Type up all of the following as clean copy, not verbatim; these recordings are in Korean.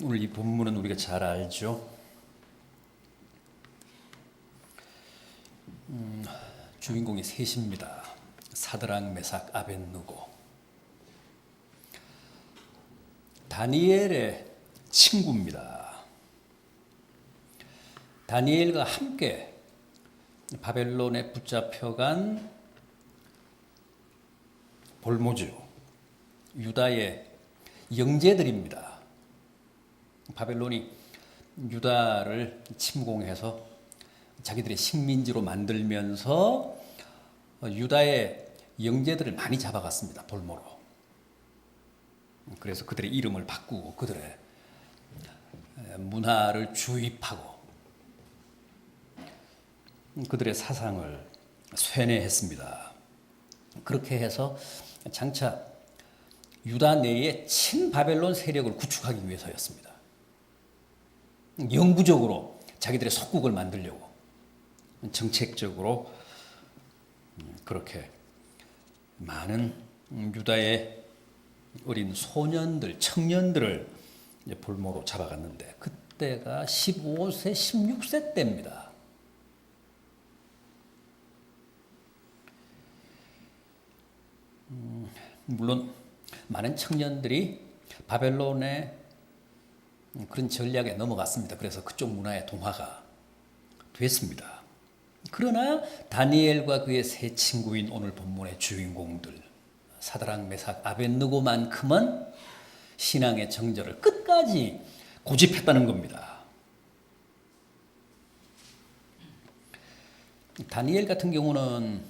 오늘 이 본문은 우리가 잘 알죠. 주인공이 셋입니다. 사드락, 메삭, 아벳느고. 다니엘의 친구입니다. 다니엘과 함께 바벨론에 붙잡혀간 볼모주, 유다의 영제들입니다. 바벨론이 유다를 침공해서 자기들의 식민지로 만들면서 유다의 영제들을 많이 잡아갔습니다. 볼모로. 그래서 그들의 이름을 바꾸고 그들의 문화를 주입하고 그들의 사상을 쇠뇌했습니다. 그렇게 해서 장차 유다 내에 친바벨론 세력을 구축하기 위해서였습니다. 영구적으로 자기들의 속국을 만들려고 정책적으로 그렇게 많은 유다의 어린 소년들, 청년들을 볼모로 잡아갔는데 그때가 15세, 16세 때입니다. 물론 많은 청년들이 바벨론의 그런 전략에 넘어갔습니다. 그래서 그쪽 문화의 동화가 됐습니다. 그러나 다니엘과 그의 세 친구인 오늘 본문의 주인공들 사드락, 메삭, 아벳느고만큼은 신앙의 정절을 끝까지 고집했다는 겁니다. 다니엘 같은 경우는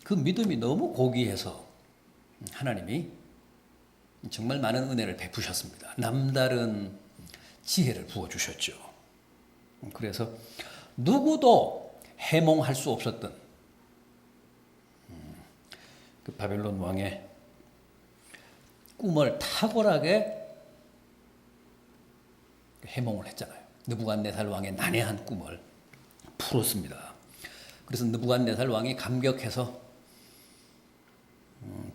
그 믿음이 너무 고귀해서 하나님이 정말 많은 은혜를 베푸셨습니다. 남다른 지혜를 부어주셨죠. 그래서 누구도 해몽할 수 없었던 그 바벨론 왕의 꿈을 탁월하게 해몽을 했잖아요. 느부갓네살 왕의 난해한 꿈을 풀었습니다. 그래서 느부갓네살 왕이 감격해서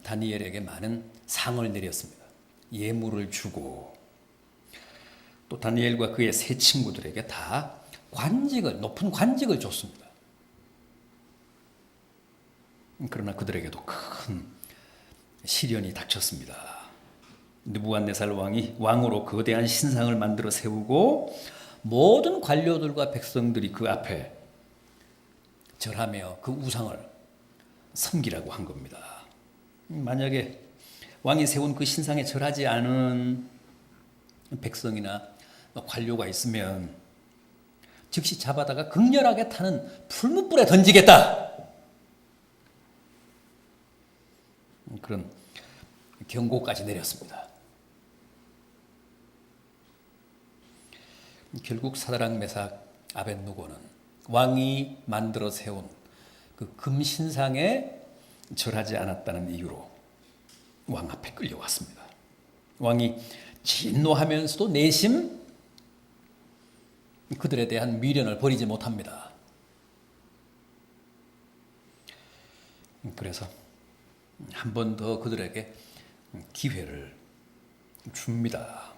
다니엘에게 많은 상을 내렸습니다. 예물을 주고 또 다니엘과 그의 세 친구들에게 다 높은 관직을 줬습니다. 그러나 그들에게도 큰 시련이 닥쳤습니다. 느부갓네살 왕이 왕으로 거대한 신상을 만들어 세우고 모든 관료들과 백성들이 그 앞에 절하며 그 우상을 섬기라고 한 겁니다. 만약에 왕이 세운 그 신상에 절하지 않은 백성이나 관료가 있으면 즉시 잡아다가 극렬하게 타는 풀무불에 던지겠다. 그런 경고까지 내렸습니다. 결국 사드락, 메삭, 아벳느고는 왕이 만들어 세운 그 금신상에 절하지 않았다는 이유로 왕 앞에 끌려왔습니다. 왕이 진노하면서도 내심 그들에 대한 미련을 버리지 못합니다. 그래서 한 번 더 그들에게 기회를 줍니다.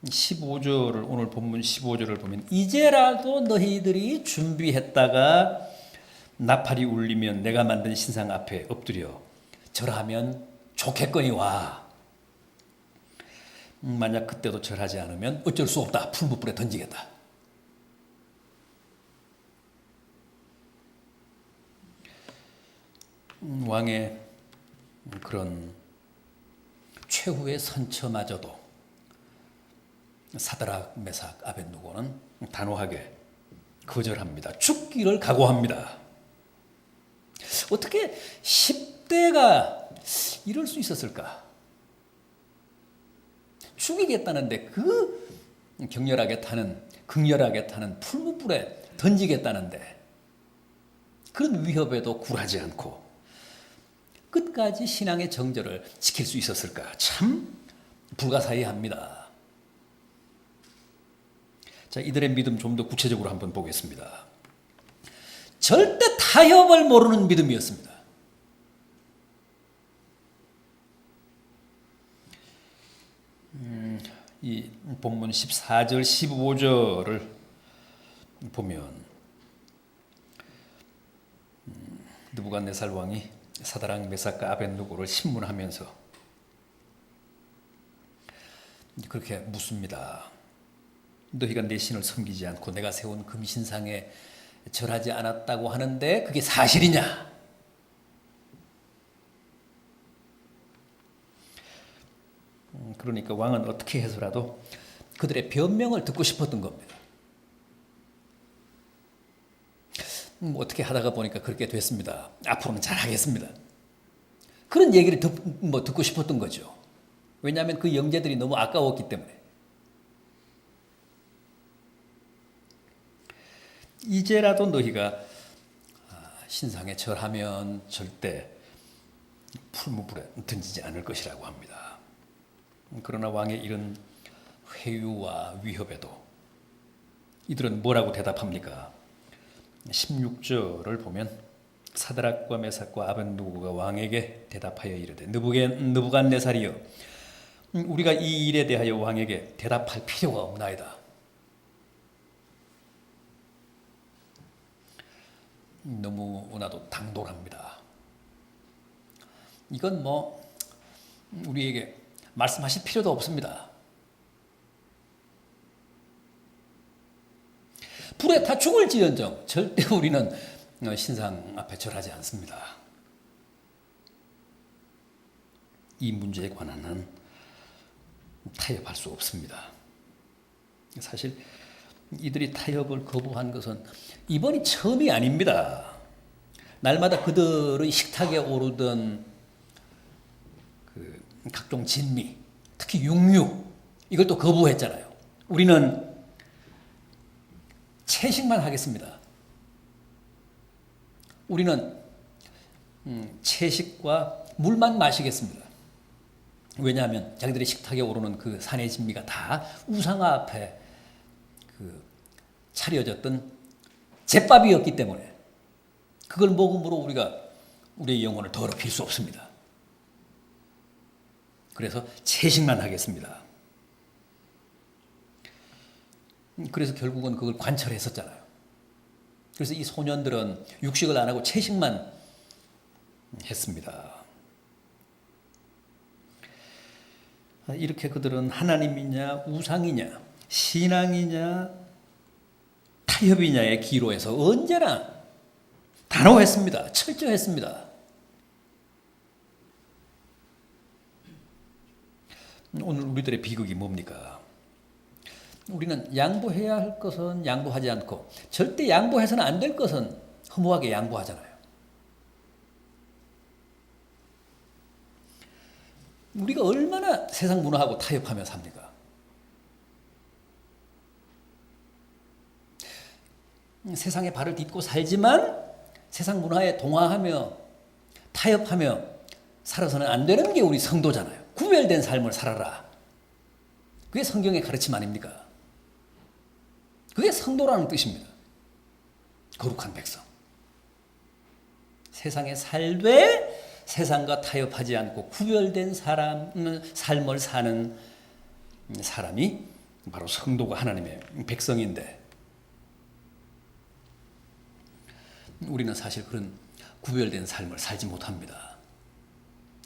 15절을 오늘 본문 15절을 보면 이제라도 너희들이 준비했다가 나팔이 울리면 내가 만든 신상 앞에 엎드려 절하면 좋겠거니와 만약 그때도 절하지 않으면 어쩔 수 없다. 풀무불에 던지겠다. 왕의 그런 최후의 선처마저도 사드락, 메삭, 아벳느고는 단호하게 거절합니다. 죽기를 각오합니다. 어떻게 10대가 이럴 수 있었을까? 죽이겠다는데 그 극렬하게 타는 풀무불에 던지겠다는데 그런 위협에도 굴하지 않고 끝까지 신앙의 정절을 지킬 수 있었을까? 참 불가사의합니다. 자, 이들의 믿음 좀 더 구체적으로 한번 보겠습니다. 절대 타협을 모르는 믿음이었습니다. 이 본문 14절 15절을 보면 느부갓네살 왕이 사드락 메삭과 아벳느고를 신문하면서 그렇게 묻습니다. 너희가 내 신을 섬기지 않고 내가 세운 금신상에 절하지 않았다고 하는데 그게 사실이냐? 그러니까 왕은 어떻게 해서라도 그들의 변명을 듣고 싶었던 겁니다. 어떻게 하다가 보니까 그렇게 됐습니다. 앞으로는 잘하겠습니다. 그런 얘기를 듣고 싶었던 거죠. 왜냐하면 그 영재들이 너무 아까웠기 때문에. 이제라도 너희가 신상에 절하면 절대 풀무불에 던지지 않을 것이라고 합니다. 그러나 왕의 이런 회유와 위협에도 이들은 뭐라고 대답합니까? 16절을 보면 사드락과 메삭과 아벳느고가 왕에게 대답하여 이르되 느부갓네살이여 우리가 이 일에 대하여 왕에게 대답할 필요가 없나이다. 너무나도 당돌합니다. 이건 우리에게 말씀하실 필요도 없습니다. 불에 타 죽을지언정 절대 우리는 신상 앞에 절하지 않습니다. 이 문제에 관한 타협할 수 없습니다. 사실 이들이 타협을 거부한 것은 이번이 처음이 아닙니다. 날마다 그들의 식탁에 오르던 그 각종 진미, 특히 육류 이걸 또 거부했잖아요. 우리는 채식만 하겠습니다. 우리는 채식과 물만 마시겠습니다. 왜냐하면 자기들의 식탁에 오르는 그 산의 진미가 다 우상 앞에 차려졌던 제밥이었기 때문에 그걸 먹음으로 우리가 우리의 영혼을 더럽힐 수 없습니다. 그래서 채식만 하겠습니다. 그래서 결국은 그걸 관철했었잖아요. 그래서 이 소년들은 육식을 안 하고 채식만 했습니다. 이렇게 그들은 하나님이냐 우상이냐 신앙이냐 타협이냐의 기로에서 언제나 단호했습니다. 철저했습니다. 오늘 우리들의 비극이 뭡니까? 우리는 양보해야 할 것은 양보하지 않고 절대 양보해서는 안 될 것은 허무하게 양보하잖아요. 우리가 얼마나 세상 문화하고 타협하며 삽니까? 세상에 발을 딛고 살지만 세상 문화에 동화하며 타협하며 살아서는 안 되는 게 우리 성도잖아요. 구별된 삶을 살아라. 그게 성경의 가르침 아닙니까? 그게 성도라는 뜻입니다. 거룩한 백성. 세상에 살되 세상과 타협하지 않고 구별된 삶을 사는 사람이 바로 성도가 하나님의 백성인데 우리는 사실 그런 구별된 삶을 살지 못합니다.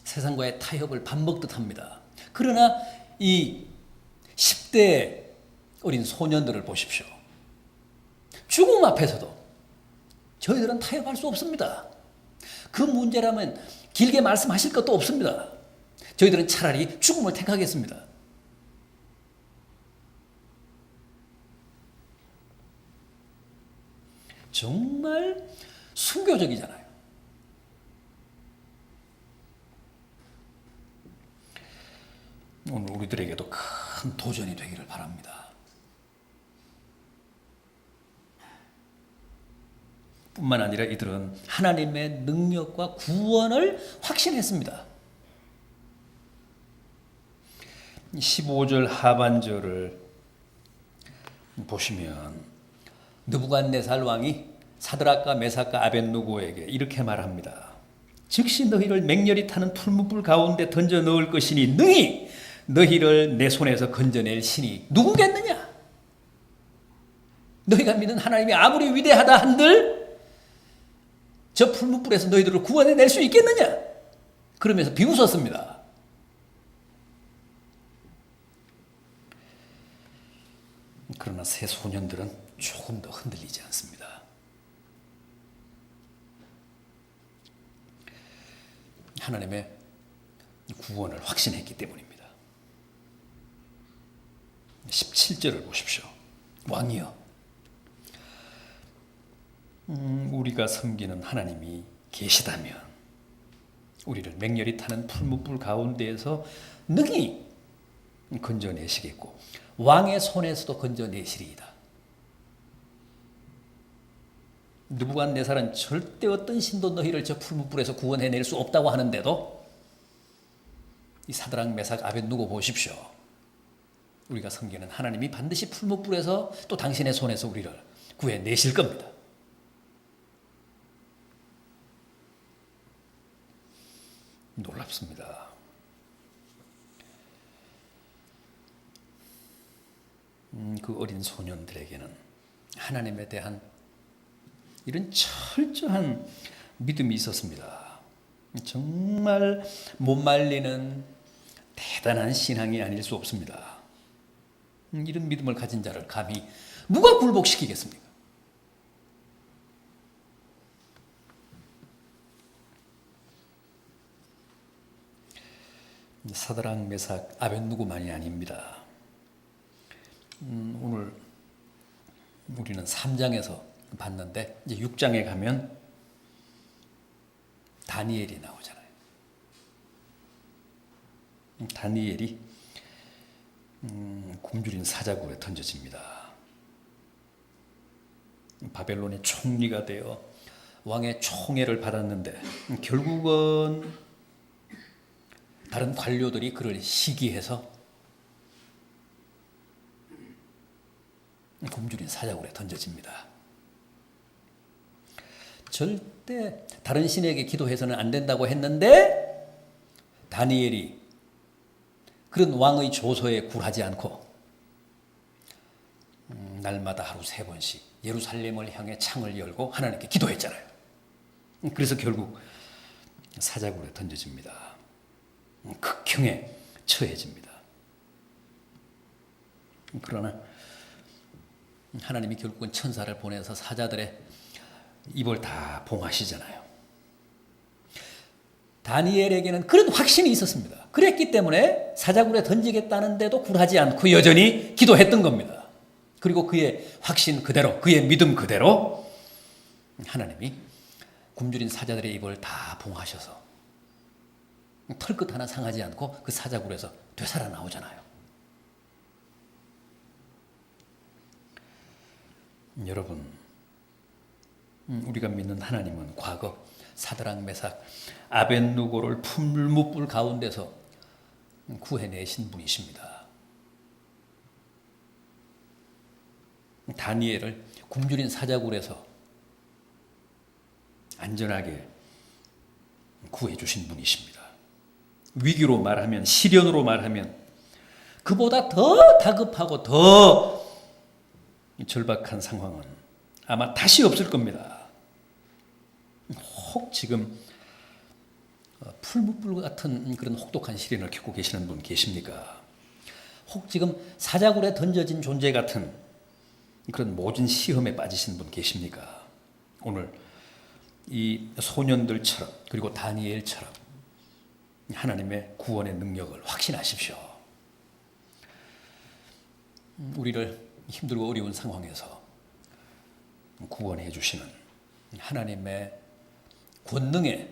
세상과의 타협을 밥 먹듯 합니다. 그러나 이 10대 어린 소년들을 보십시오. 죽음 앞에서도 저희들은 타협할 수 없습니다. 그 문제라면 길게 말씀하실 것도 없습니다. 저희들은 차라리 죽음을 택하겠습니다. 정말 순교적이잖아요. 오늘 우리들에게도 큰 도전이 되기를 바랍니다. 뿐만 아니라 이들은 하나님의 능력과 구원을 확신했습니다. 15절 하반절을 보시면 느부갓네살 왕이 사드락과 메삭과 아벳느고에게 이렇게 말합니다. 즉시 너희를 맹렬히 타는 풀무불 가운데 던져 넣을 것이니 능히 너희를 내 손에서 건져낼 신이 누구겠느냐? 너희가 믿는 하나님이 아무리 위대하다 한들 저 풀무불에서 너희들을 구원해낼 수 있겠느냐? 그러면서 비웃었습니다. 그러나 새 소년들은 조금 더 흔들리지 않습니다. 하나님의 구원을 확신했기 때문입니다. 17절을 보십시오. 왕이여, 우리가 섬기는 하나님이 계시다면 우리를 맹렬히 타는 풀무불 가운데에서 능히 건져내시겠고 왕의 손에서도 건져내시리이다. 느부갓네살은 절대 어떤 신도 너희를 저 풀무불에서 구원해낼 수 없다고 하는데도 이 사드락 메삭 아벳느고 보십시오. 우리가 섬기는 하나님이 반드시 풀무불에서 또 당신의 손에서 우리를 구해내실 겁니다. 놀랍습니다. 그 어린 소년들에게는 하나님에 대한 이런 철저한 믿음이 있었습니다. 정말 못 말리는 대단한 신앙이 아닐 수 없습니다. 이런 믿음을 가진 자를 감히 누가 굴복시키겠습니까? 사드락 메삭 아벳느고만이 아닙니다. 오늘 우리는 3장에서 봤는데 이제 6장에 가면 다니엘이 나오잖아요. 다니엘이 굶주린 사자굴에 던져집니다. 바벨론의 총리가 되어 왕의 총애를 받았는데 결국은 다른 관료들이 그를 시기해서 굶주린 사자굴에 던져집니다. 절대 다른 신에게 기도해서는 안 된다고 했는데 다니엘이 그런 왕의 조서에 굴하지 않고 날마다 하루 3번씩 예루살렘을 향해 창을 열고 하나님께 기도했잖아요. 그래서 결국 사자굴에 던져집니다. 극형에 처해집니다. 그러나 하나님이 결국은 천사를 보내서 사자들의 입을 다 봉하시잖아요. 다니엘에게는 그런 확신이 있었습니다. 그랬기 때문에 사자굴에 던지겠다는데도 굴하지 않고 여전히 기도했던 겁니다. 그리고 그의 확신 그대로, 그의 믿음 그대로 하나님이 굶주린 사자들의 입을 다 봉하셔서 털끝 하나 상하지 않고 그 사자굴에서 되살아나오잖아요. 여러분, 우리가 믿는 하나님은 과거 사드락 메삭 아벳느고를 풀무불 가운데서 구해내신 분이십니다. 다니엘을 굶주린 사자굴에서 안전하게 구해주신 분이십니다. 위기로 말하면, 시련으로 말하면 그보다 더 다급하고 더 절박한 상황은 아마 다시 없을 겁니다. 혹 지금 풀무불 같은 그런 혹독한 시련을 겪고 계시는 분 계십니까? 혹 지금 사자굴에 던져진 존재 같은 그런 모진 시험에 빠지신 분 계십니까? 오늘 이 소년들처럼 그리고 다니엘처럼 하나님의 구원의 능력을 확신하십시오. 우리를 힘들고 어려운 상황에서 구원해 주시는 하나님의 권능에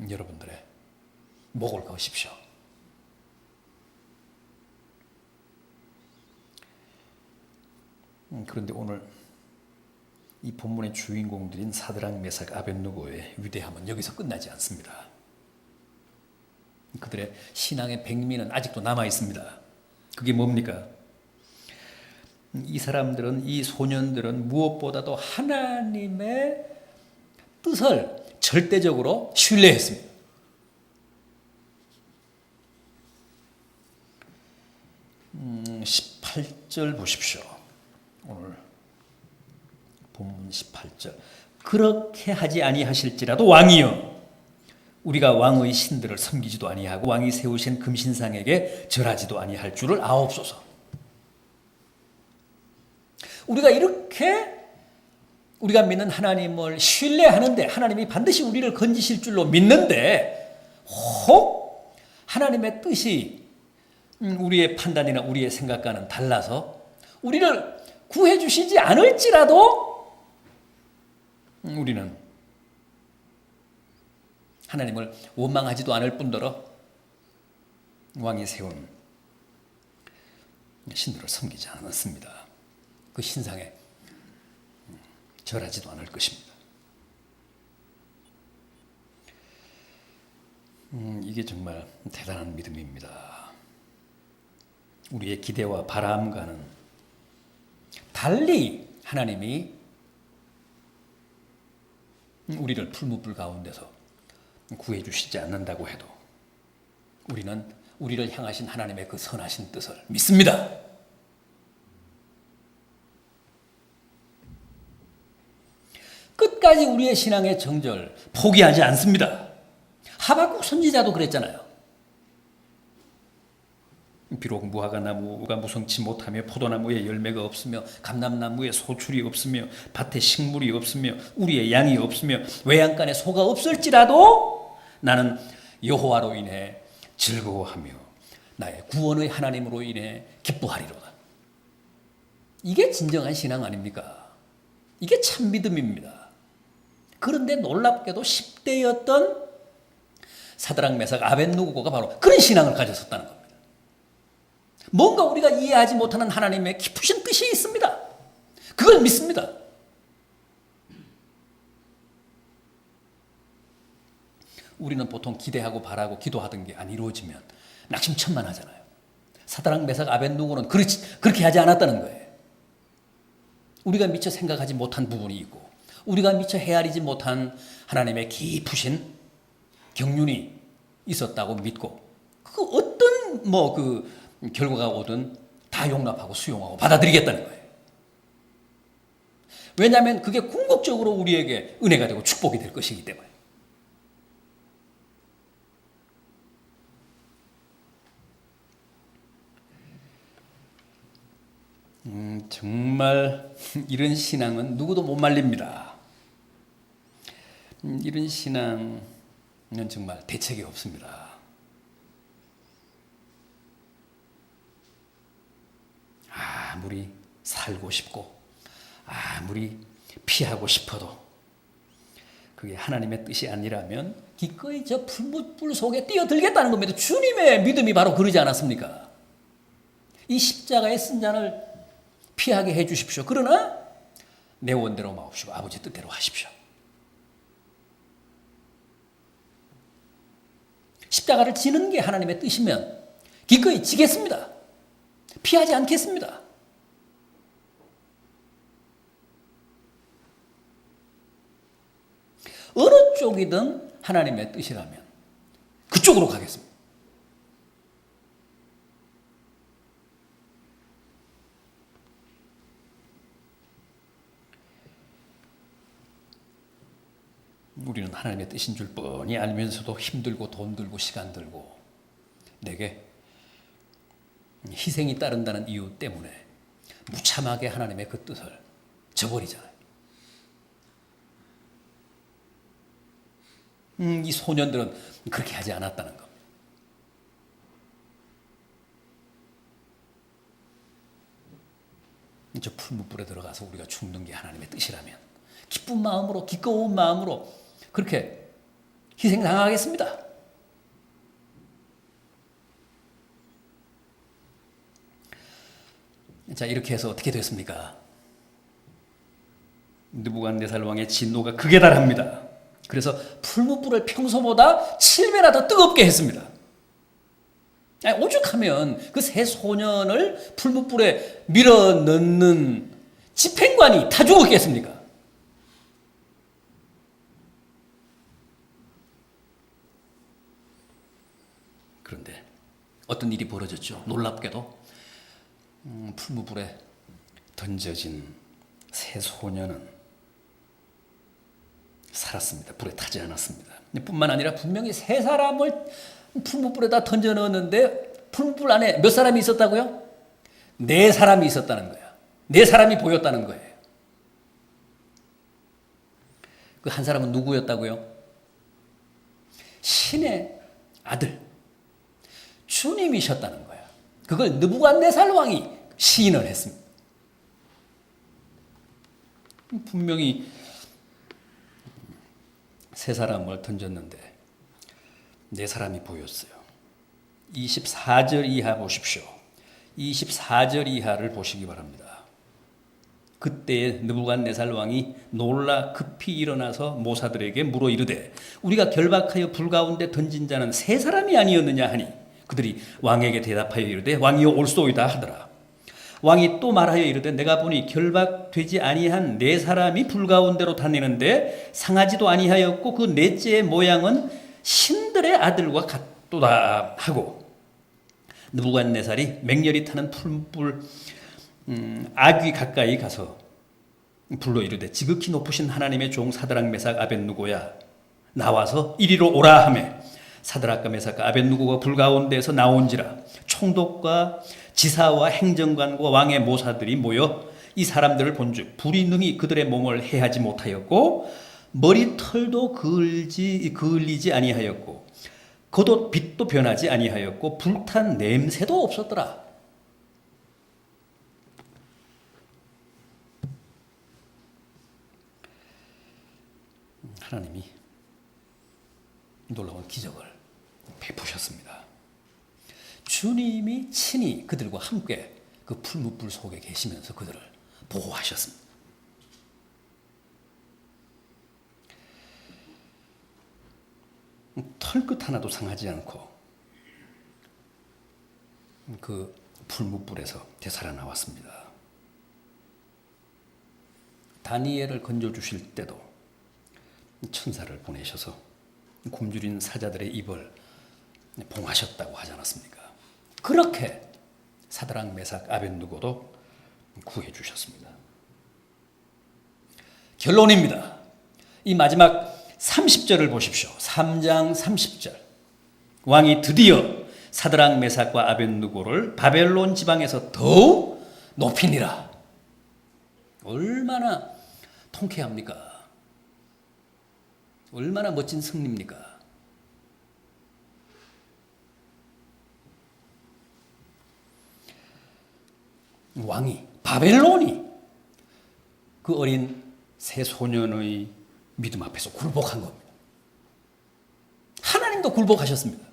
여러분들의 목을 거십시오. 그런데 오늘 이 본문의 주인공들인 사드락 메삭 아벳느고의 위대함은 여기서 끝나지 않습니다. 그들의 신앙의 백미는 아직도 남아 있습니다. 그게 뭡니까? 이 사람들은, 이 소년들은 무엇보다도 하나님의 뜻을 절대적으로 신뢰했습니다. 18절 보십시오. 오늘 본문 18절. 그렇게 하지 아니하실지라도 왕이여 우리가 왕의 신들을 섬기지도 아니하고 왕이 세우신 금신상에게 절하지도 아니할 줄을 아옵소서. 우리가 이렇게 우리가 믿는 하나님을 신뢰하는데 하나님이 반드시 우리를 건지실 줄로 믿는데 혹 하나님의 뜻이 우리의 판단이나 우리의 생각과는 달라서 우리를 구해 주시지 않을지라도 우리는 하나님을 원망하지도 않을 뿐더러 왕이 세운 신들을 섬기지 않았습니다. 그 신상에 절하지도 않을 것입니다. 이게 정말 대단한 믿음입니다. 우리의 기대와 바람과는 달리 하나님이 우리를 풀무불 가운데서 구해주시지 않는다고 해도 우리는 우리를 향하신 하나님의 그 선하신 뜻을 믿습니다. 끝까지 우리의 신앙의 정절 포기하지 않습니다. 하박국 선지자도 그랬잖아요. 비록 무화과 나무가 무성치 못하며 포도나무에 열매가 없으며 감람나무에 소출이 없으며 밭에 식물이 없으며 우리의 양이 없으며 외양간에 소가 없을지라도 나는 여호와로 인해 즐거워하며 나의 구원의 하나님으로 인해 기뻐하리로다. 이게 진정한 신앙 아닙니까? 이게 참 믿음입니다. 그런데 놀랍게도 10대였던 사드락 메삭 아벳느고가 바로 그런 신앙을 가졌었다는 겁니다. 뭔가 우리가 이해하지 못하는 하나님의 깊으신 뜻이 있습니다. 그걸 믿습니다. 우리는 보통 기대하고 바라고 기도하던 게 안 이루어지면 낙심천만하잖아요. 사드락 메삭 아벳느고는 그렇게 하지 않았다는 거예요. 우리가 미처 생각하지 못한 부분이 있고 우리가 미처 헤아리지 못한 하나님의 깊으신 경륜이 있었다고 믿고 그 어떤 그 결과가 오든 다 용납하고 수용하고 받아들이겠다는 거예요. 왜냐하면 그게 궁극적으로 우리에게 은혜가 되고 축복이 될 것이기 때문에. 정말 이런 신앙은 누구도 못 말립니다. 이런 신앙은 정말 대책이 없습니다. 아무리 살고 싶고 아무리 피하고 싶어도 그게 하나님의 뜻이 아니라면 기꺼이 저 풀무불 속에 뛰어들겠다는 겁니다. 주님의 믿음이 바로 그러지 않았습니까? 이 십자가의 쓴잔을 피하게 해 주십시오. 그러나 내 원대로 마옵시고 아버지 뜻대로 하십시오. 십자가를 지는 게 하나님의 뜻이면 기꺼이 지겠습니다. 피하지 않겠습니다. 어느 쪽이든 하나님의 뜻이라면 그쪽으로 가겠습니다. 우리는 하나님의 뜻인 줄 뻔히 알면서도 힘들고 돈 들고 시간 들고 내게 희생이 따른다는 이유 때문에 무참하게 하나님의 그 뜻을 저버리잖아요. 이 소년들은 그렇게 하지 않았다는 겁니다. 저 풀무불에 들어가서 우리가 죽는 게 하나님의 뜻이라면 기쁜 마음으로 기꺼운 마음으로 그렇게 희생당하겠습니다. 자, 이렇게 해서 어떻게 됐습니까? 느부갓네살 왕의 진노가 극에 달합니다. 그래서 풀무불을 평소보다 7배나 더 뜨겁게 했습니다. 오죽하면 그 세 소년을 풀무불에 밀어넣는 집행관이 다 죽었겠습니까? 그런데 어떤 일이 벌어졌죠. 놀랍게도 풀무불에 던져진 세 소녀는 살았습니다. 불에 타지 않았습니다. 뿐만 아니라 분명히 세 사람을 풀무불에다 던져 넣었는데 풀무불 안에 몇 사람이 있었다고요? 네 사람이 있었다는 거예요. 네 사람이 보였다는 거예요. 그 한 사람은 누구였다고요? 신의 아들, 주님이셨다는 거예요. 그걸 느부갓네살 왕이 시인을 했습니다. 분명히 세 사람을 던졌는데 네 사람이 보였어요. 24절 이하 보십시오. 24절 이하를 보시기 바랍니다. 그때에 느부갓네살 왕이 놀라 급히 일어나서 모사들에게 물어 이르되 우리가 결박하여 불 가운데 던진 자는 세 사람이 아니었느냐 하니 그들이 왕에게 대답하여 이르되 왕이여 옳소이다 하더라. 왕이 또 말하여 이르되 내가 보니 결박되지 아니한 네 사람이 불 가운데로 다니는데 상하지도 아니하였고 그 넷째의 모양은 신들의 아들과 같도다 하고 느부갓네살이 맹렬히 타는 풀불 아귀 가까이 가서 불러 이르되 지극히 높으신 하나님의 종 사드락 메삭 아벳누고야 나와서 이리로 오라 하매 사드락과 메삭과 아벳누고가 불 가운데에서 나온지라 총독과 지사와 행정관과 왕의 모사들이 모여 이 사람들을 본즉 불이 능히 그들의 몸을 해하지 못하였고 머리털도 그을리지 아니하였고 겉옷 빛도 변하지 아니하였고 불탄 냄새도 없었더라. 하나님이 놀라운 기적을 베푸셨습니다. 주님이 친히 그들과 함께 그 풀무불 속에 계시면서 그들을 보호하셨습니다. 털끝 하나도 상하지 않고 그 풀무불에서 되살아나왔습니다. 다니엘을 건져주실 때도 천사를 보내셔서 굶주린 사자들의 입을 봉하셨다고 하지 않았습니까? 그렇게 사드락 메삭 아벳누고도 구해 주셨습니다. 결론입니다. 이 마지막 30절을 보십시오. 3장 30절. 왕이 드디어 사드락 메삭과 아벳누고를 바벨론 지방에서 더욱 높이니라. 얼마나 통쾌합니까? 얼마나 멋진 승리입니까? 왕이, 바벨론이 그 어린 새 소년의 믿음 앞에서 굴복한 겁니다. 하나님도 굴복하셨습니다.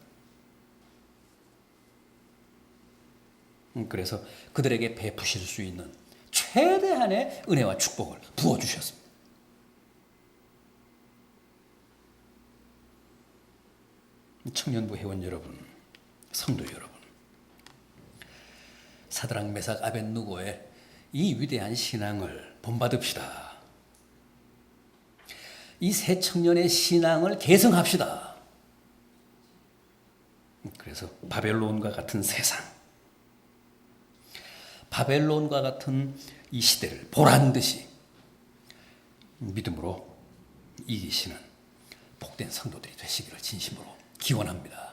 그래서 그들에게 베푸실 수 있는 최대한의 은혜와 축복을 부어주셨습니다. 청년부 회원 여러분, 성도 여러분, 사드락 메삭 아벳누고의 이 위대한 신앙을 본받읍시다. 이 새 청년의 신앙을 계승합시다. 그래서 바벨론과 같은 세상, 바벨론과 같은 이 시대를 보란 듯이 믿음으로 이기시는 복된 성도들이 되시기를 진심으로 기원합니다.